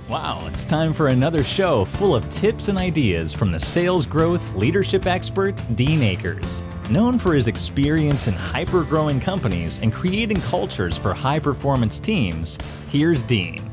Wow, it's time for another show full of tips and ideas from the sales growth leadership expert, Dean Akers. Known for his experience in hyper-growing companies and creating cultures for high-performance teams, here's Dean.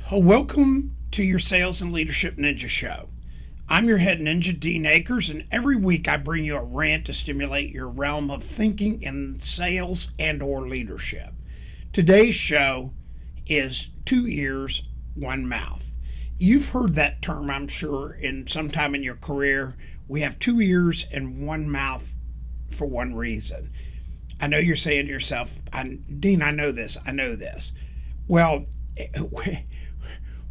Welcome to your Sales and Leadership Ninja Show. I'm your head ninja, Dean Akers, and every week I bring you a rant to stimulate your realm of thinking in sales and or leadership. Today's show is 2 ears, 1 mouth. You've heard that term, I'm sure, in sometime in your career. We have 2 ears and 1 mouth for one reason. I know you're saying to yourself, Dean, I know this. Well,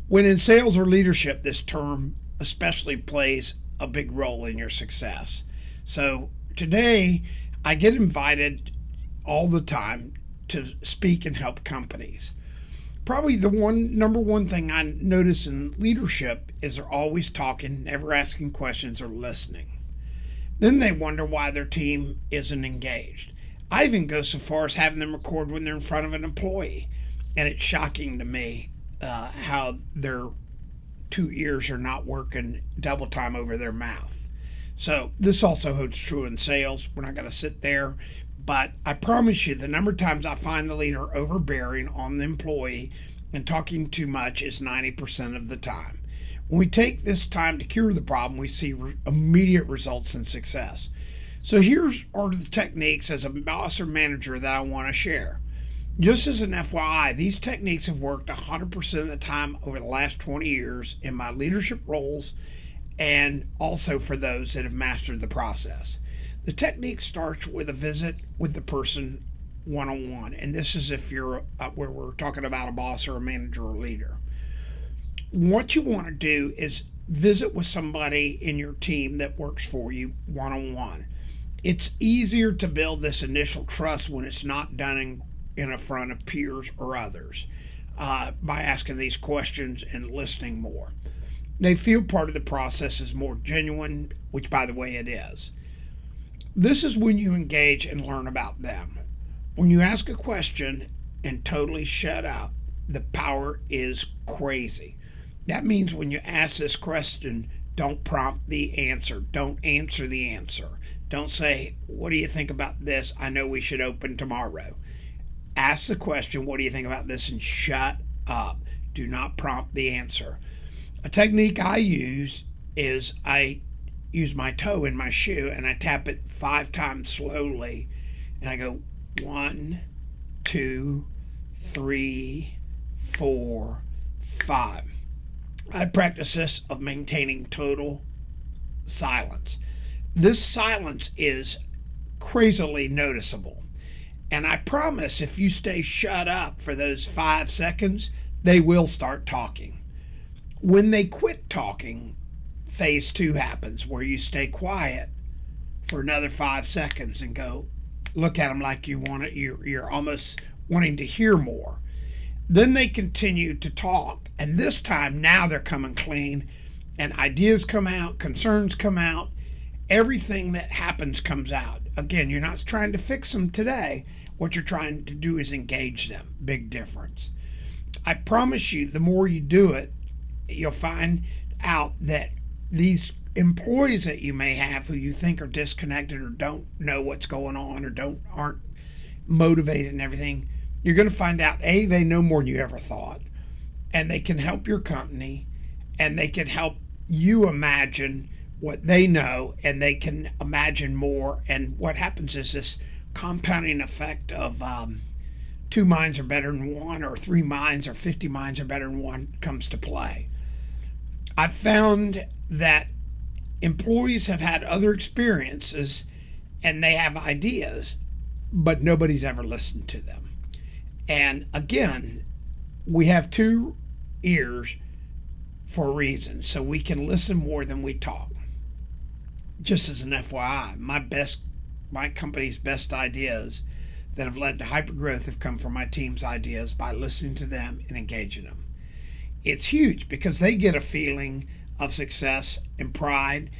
when in sales or leadership, this term especially plays a big role in your success. So today, I get invited all the time to speak and help companies. Probably the number one thing I notice in leadership is they're always talking, never asking questions or listening. Then they wonder why their team isn't engaged. I even go so far as having them record when they're in front of an employee. And it's shocking to me how their 2 ears are not working double time over their mouth. So this also holds true in sales. We're not going to sit there. But I promise you, the number of times I find the leader overbearing on the employee and talking too much is 90% of the time. When we take this time to cure the problem, we see immediate results and success. So here's are the techniques as a boss or manager that I want to share. Just as an FYI, these techniques have worked 100% of the time over the last 20 years in my leadership roles and also for those that have mastered the process. The technique starts with a visit with the person one-on-one, and this is if you're where we're talking about a boss or a manager or leader. What you want to do is visit with somebody in your team that works for you one-on-one. It's easier to build this initial trust when it's not done in front of peers or others by asking these questions and listening more. They feel part of the process is more genuine, which by the way it is. This is when you engage and learn about them. When you ask a question and totally shut up, the power is crazy. That means when you ask this question, don't prompt the answer. Don't answer the answer. Don't say, what do you think about this? I know we should open tomorrow. Ask the question, what do you think about this? And shut up. Do not prompt the answer. A technique I use is I use my toe in my shoe and I tap it 5 times slowly and I go 1, 2, 3, 4, 5. I practice this of maintaining total silence. This silence is crazily noticeable, and I promise if you stay shut up for those 5 seconds, they will start talking. When they quit talking, phase 2 happens where you stay quiet for another 5 seconds and go look at them like you want it. You're almost wanting to hear more. Then they continue to talk, and this time now they're coming clean, and ideas come out, concerns come out, everything that happens comes out. Again, you're not trying to fix them today. What you're trying to do is engage them. Big difference. I promise you, the more you do it, you'll find out that these employees that you may have who you think are disconnected or don't know what's going on or aren't motivated and everything, you're going to find out they know more than you ever thought, and they can help your company, and they can help you imagine what they know, and they can imagine more. And what happens is this compounding effect of 2 minds are better than 1, or 3 minds or 50 minds are better than 1 comes to play. I've found that employees have had other experiences and they have ideas, but nobody's ever listened to them. And again, we have 2 ears for a reason, so we can listen more than we talk. Just as an FYI, my company's best ideas that have led to hypergrowth have come from my team's ideas by listening to them and engaging them. It's huge because they get a feeling of success and pride,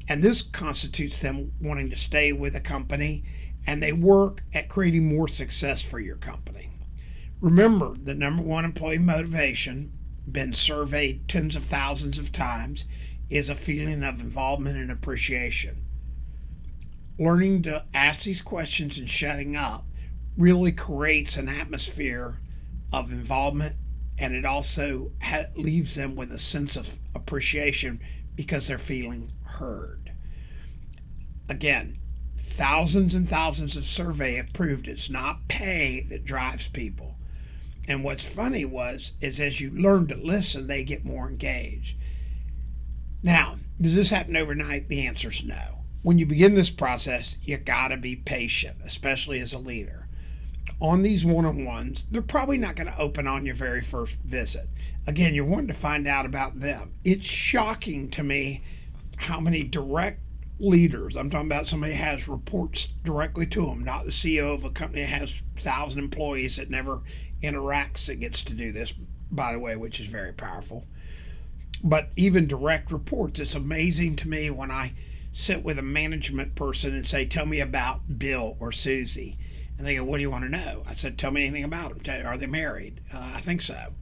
and this constitutes them wanting to stay with a company, and they work at creating more success for your company. Remember, the number one employee motivation been surveyed tens of thousands of times, is a feeling of involvement and appreciation. Learning to ask these questions and shutting up really creates an atmosphere of involvement, and it also leaves them with a sense of appreciation because they're feeling heard. Again, thousands and thousands of surveys have proved it's not pay that drives people. And what's funny is as you learn to listen, they get more engaged. Now, does this happen overnight? The answer is no. When you begin this process, you gotta be patient, especially as a leader. On these one-on-ones, they're probably not going to open on your very first visit. Again, you're wanting to find out about them. It's shocking to me how many direct leaders, I'm talking about somebody who has reports directly to them, not the CEO of a company that has 1,000 employees that never interacts, that gets to do this, by the way, which is very powerful. But even direct reports, it's amazing to me when I sit with a management person and say, tell me about Bill or Susie. And they go, what do you want to know? I said, tell me anything about them. Are they married? I think so.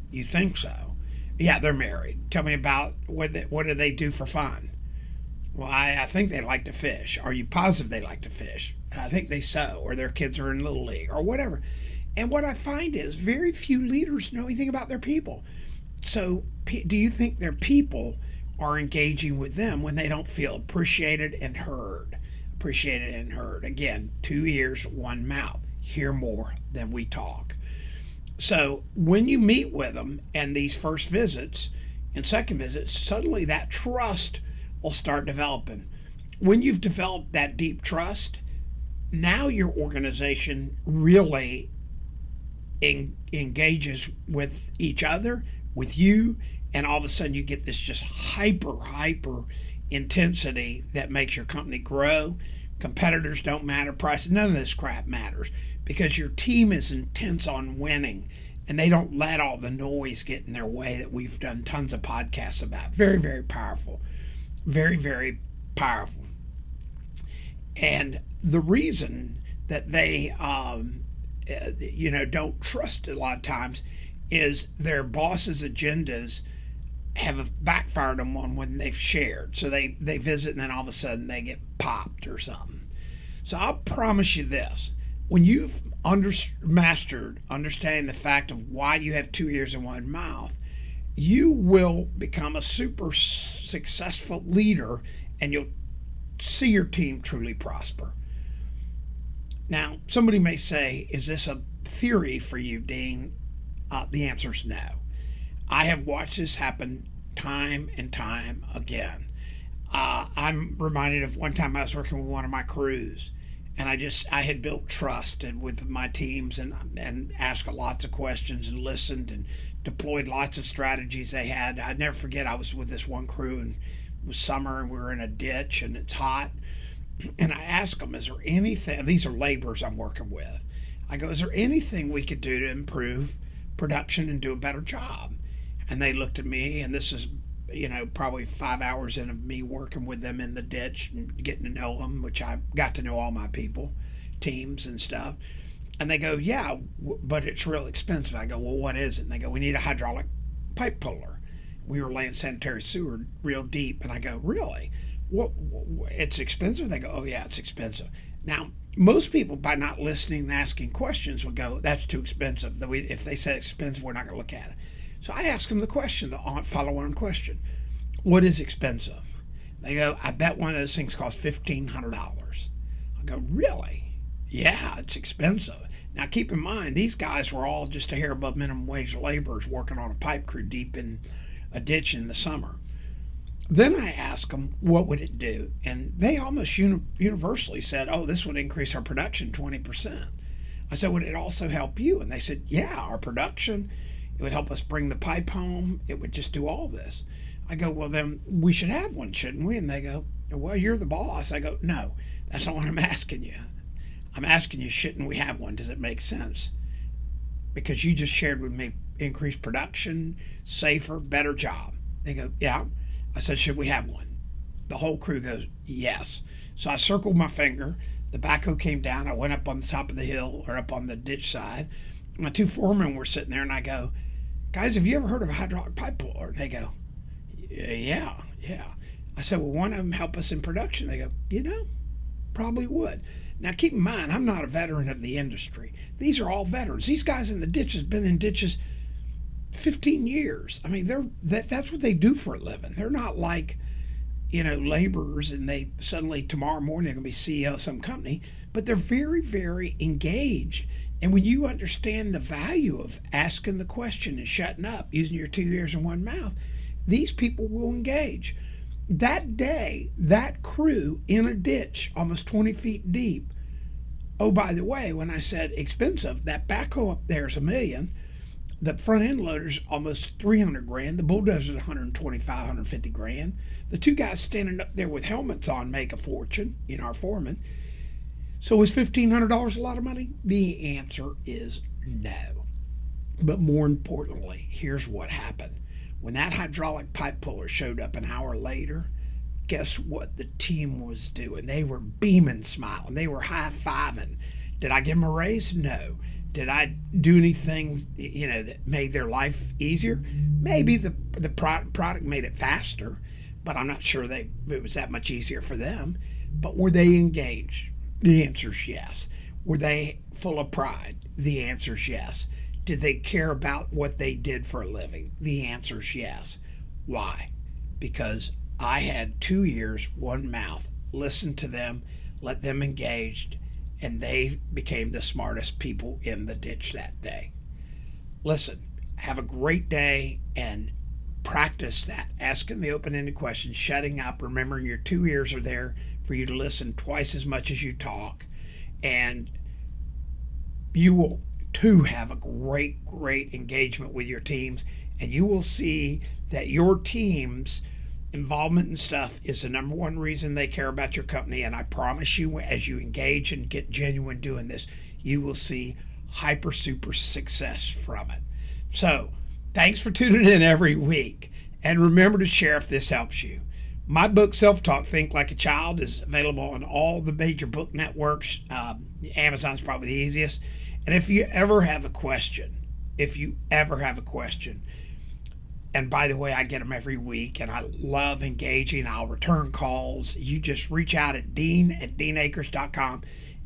You think so? Yeah, they're married. Tell me about what do they do for fun? Well, I think they like to fish. Are you positive they like to fish? I think they sew, or their kids are in Little League, or whatever. And what I find is very few leaders know anything about their people. So do you think their people are engaging with them when they don't feel appreciated and heard? Appreciated and heard. Again, 2 ears, 1 mouth. Hear more than we talk. So when you meet with them and these first visits and second visits, suddenly that trust will start developing. When you've developed that deep trust, now your organization really engages with each other, with you, and all of a sudden you get this just hyper intensity that makes your company grow. Competitors don't matter, price, none of this crap matters, because your team is intense on winning and they don't let all the noise get in their way that we've done tons of podcasts about. Very, very powerful. Very, very powerful. And the reason that they don't trust a lot of times is their boss's agendas have backfired on them when they've shared. So they visit and then all of a sudden they get popped or something. So I'll promise you this. When you've mastered understanding the fact of why you have 2 ears and 1 mouth, you will become a super successful leader and you'll see your team truly prosper. Now, somebody may say, is this a theory for you, Dean? The answer is no. I have watched this happen time and time again. I'm reminded of one time I was working with one of my crews, and I had built trust with my teams and asked lots of questions and listened and deployed lots of strategies they had. I'd never forget, I was with this one crew and it was summer and we were in a ditch and it's hot. And I asked them, is there anything, these are laborers I'm working with. I go, is there anything we could do to improve production and do a better job? And they looked at me, and this is, probably 5 hours in of me working with them in the ditch and getting to know them, which I got to know all my people, teams and stuff. And they go, yeah, but it's real expensive. I go, well, what is it? And they go, we need a hydraulic pipe puller. We were laying sanitary sewer real deep. And I go, really? What? It's expensive? They go, oh, yeah, it's expensive. Now, most people, by not listening and asking questions, would go, that's too expensive. If they say expensive, we're not going to look at it. So I ask them the question, the follow-on question. What is expensive? They go, I bet one of those things costs $1,500. I go, really? Yeah, it's expensive. Now keep in mind, these guys were all just a hair above minimum wage laborers working on a pipe crew deep in a ditch in the summer. Then I asked them, what would it do? And they almost universally said, oh, this would increase our production 20%. I said, would it also help you? And they said, yeah, our production. It would help us bring the pipe home. It would just do all this. I go, well, then we should have one, shouldn't we? And they go, well, you're the boss. I go, no, that's not what I'm asking you. I'm asking you, shouldn't we have one? Does it make sense? Because you just shared with me increased production, safer, better job. They go, yeah. I said, should we have one? The whole crew goes, yes. So I circled my finger. The backhoe came down. I went up on the top of the hill or up on the ditch side. My two foremen were sitting there, and I go, guys, have you ever heard of a hydraulic pipe puller? And they go, yeah. I said, well, one of them help us in production. They go, probably would. Now, keep in mind, I'm not a veteran of the industry. These are all veterans. These guys in the ditches been in ditches 15 years. I mean, that's what they do for a living. They're not like, laborers and they suddenly tomorrow morning they're going to be CEO of some company, but they're very, very engaged. And when you understand the value of asking the question and shutting up, using your 2 ears and one mouth, these people will engage. That day, that crew in a ditch almost 20 feet deep. Oh, by the way, when I said expensive, that backhoe up there is $1 million. The front end loader's almost $300,000. The bulldozer's $125,000, $150,000. The two guys standing up there with helmets on make a fortune, our foreman. So is $1,500 a lot of money? The answer is no. But more importantly, here's what happened. When that hydraulic pipe puller showed up an hour later, guess what the team was doing? They were beaming, smiling. They were high-fiving. Did I give them a raise? No. Did I do anything, that made their life easier? Maybe the product made it faster, but I'm not sure it was that much easier for them. But were they engaged? The answer's yes. Were they full of pride? The answer's yes. Did they care about what they did for a living? The answer's yes. Why? Because I had 2 ears, one mouth, listened to them, let them engaged, and they became the smartest people in the ditch that day. Listen, have a great day and practice that. Asking the open-ended questions, shutting up, remembering your 2 ears are there for you to listen twice as much as you talk, and you will too have a great engagement with your teams, and you will see that your team's involvement in stuff is the number one reason they care about your company. And I promise you, as you engage and get genuine doing this, you will see hyper super success from it. So thanks for tuning in every week, and remember to share if this helps you. My book, Self-Talk, Think Like a Child, is available on all the major book networks. Amazon's probably the easiest. And if you ever have a question, and by the way, I get them every week, and I love engaging. I'll return calls. You just reach out at dean@deanakers.com,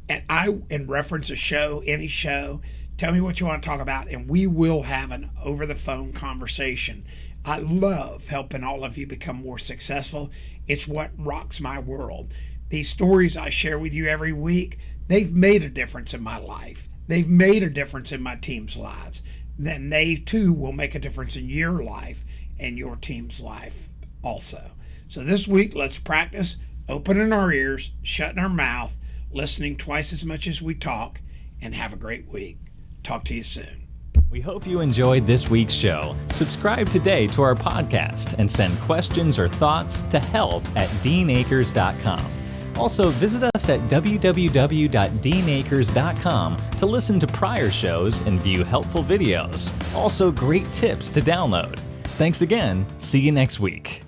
and reference a show, any show. Tell me what you want to talk about, and we will have an over-the-phone conversation. I love helping all of you become more successful. It's what rocks my world. These stories I share with you every week, they've made a difference in my life. They've made a difference in my team's lives. Then they too will make a difference in your life and your team's life also. So this week, let's practice opening our ears, shutting our mouth, listening twice as much as we talk, and have a great week. Talk to you soon. We hope you enjoyed this week's show. Subscribe today to our podcast and send questions or thoughts to help@deanakers.com. Also, visit us at www.deanakers.com to listen to prior shows and view helpful videos. Also, great tips to download. Thanks again. See you next week.